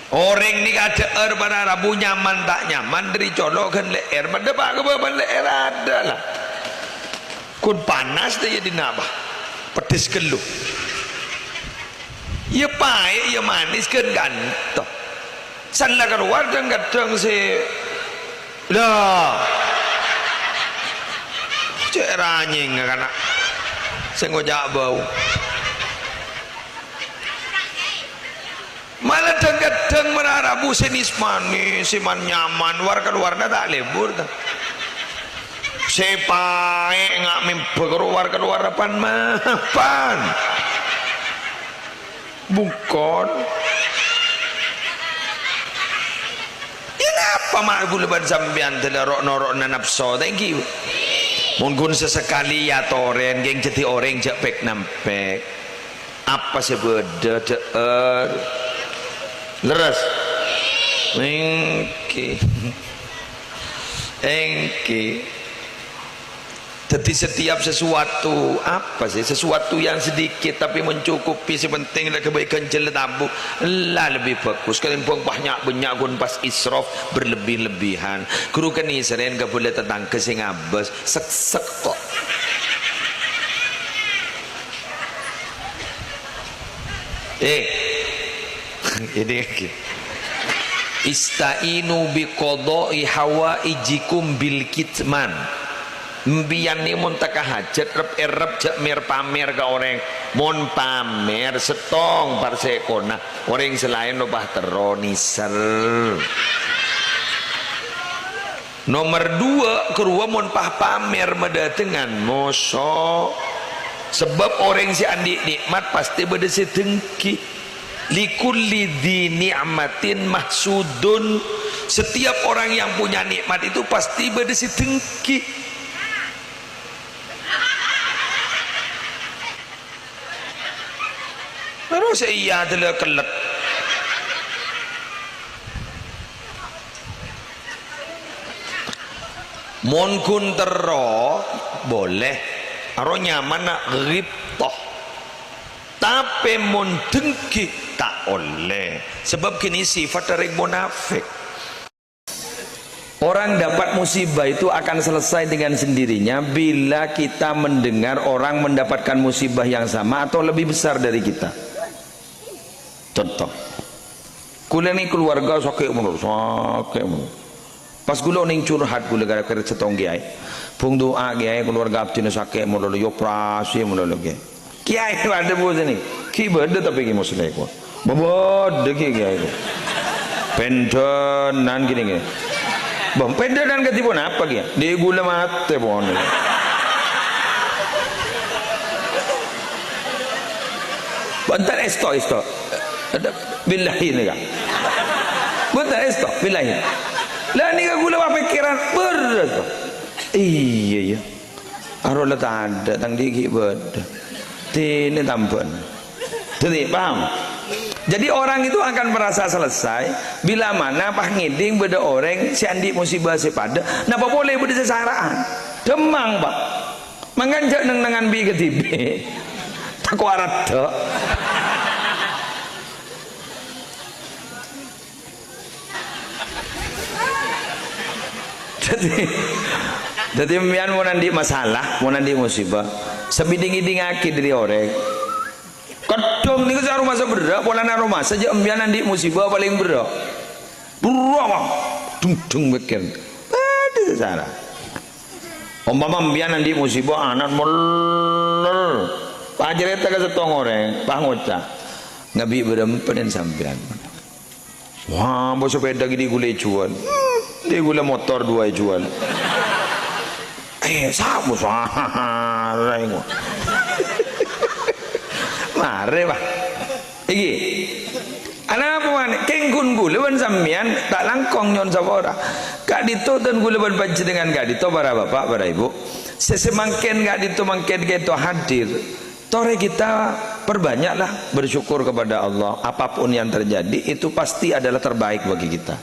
Orang ni ada pada Rabu nyaman tak nyaman dari colokan leher pada pak kebaban leher ada lah. Kun panas dia jadi nabah pedes keluh. Ya pahit ya manis kan gantung. Sana keluar dan kadang si dah cek ranying kan saya ngojak bau. Malah kadang menarabu senis manis siman nyaman war keluarnya tak lebur tak sepae ngak mimpi keluar apaan mapan bukan ya ngapa mak leban sampean telerok norok nanapso thank you mungkin sesekali ya toren geng jadi orang jak pek nampek apa sebeda deer leres engke jadi setiap sesuatu apa sih sesuatu yang sedikit tapi mencukupi sepenting lah kebaikan jelas tabu lah lebih bagus kalian buang banyak gun pas israf berlebih-lebihan kru kan Israel gak boleh tentang kesing abas sek kok ini istainu biqadai hawaijikum bil kitman mbiyan ni mun tak hajat rep jak mer pamer ka orang mun pamer setong parsekona orang selain lobah teroniser nomor 2 kedua mun pamer medatengan moso sebab orang si andi nikmat pasti beda sedengki likulli dzi ni'matin mahsudun setiap orang yang punya nikmat itu pasti beda sedengki baru saya adalah kelet mon kun tero boleh aro nyaman nak ghibtah tapi mon dengki tak oleh sebab kini sifat dari munafik. Orang dapat musibah itu akan selesai dengan sendirinya bila kita mendengar orang mendapatkan musibah yang sama atau lebih besar dari kita. Contoh kula ni keluarga sakit menurut pas kula ning curhat kula gara-gara setong kiai pung doa kiai keluarga abdi sakit menurut yo operasi menurut kiai ada bos ni ki beda tapi ki muslim ko bobod ki kiai ko pendenan gini bang pendenan ke tipon apa ki di gula mate pon bentar esto ada billahi ni kak bentar esto billahi lah ni gula apa pikiran berat iya arola tak ada tang diki beda ini tampan jadi paham jadi orang itu akan merasa selesai bila mana pah ngiding beda orang si andi musibah sepada napa boleh beda sesaraan demang pak manganjak neng bi ketibe tak warat tak jadi mian mau nandi masalah mau nandi musibah sebiding-iding aki dari orang kadang ni ke rumah seberak pola rumah saja embian nanti musibah paling berak bang dung bikin ada sana umpama embian nanti musibah anak molor pajar eta ke setong orang pangocah ngabi berempen sampean wah bos sepeda gini gule jual dia gula motor 2 jual sabu sarai ngo mare bah iki ana apa man kengkun gula sampean tak langkong nyon sabora kak dito dan gula panci dengan kak dito para bapak para ibu sesemangken kak dito mangken gitu hadir tore kita perbanyaklah bersyukur kepada Allah apapun yang terjadi itu pasti adalah terbaik bagi kita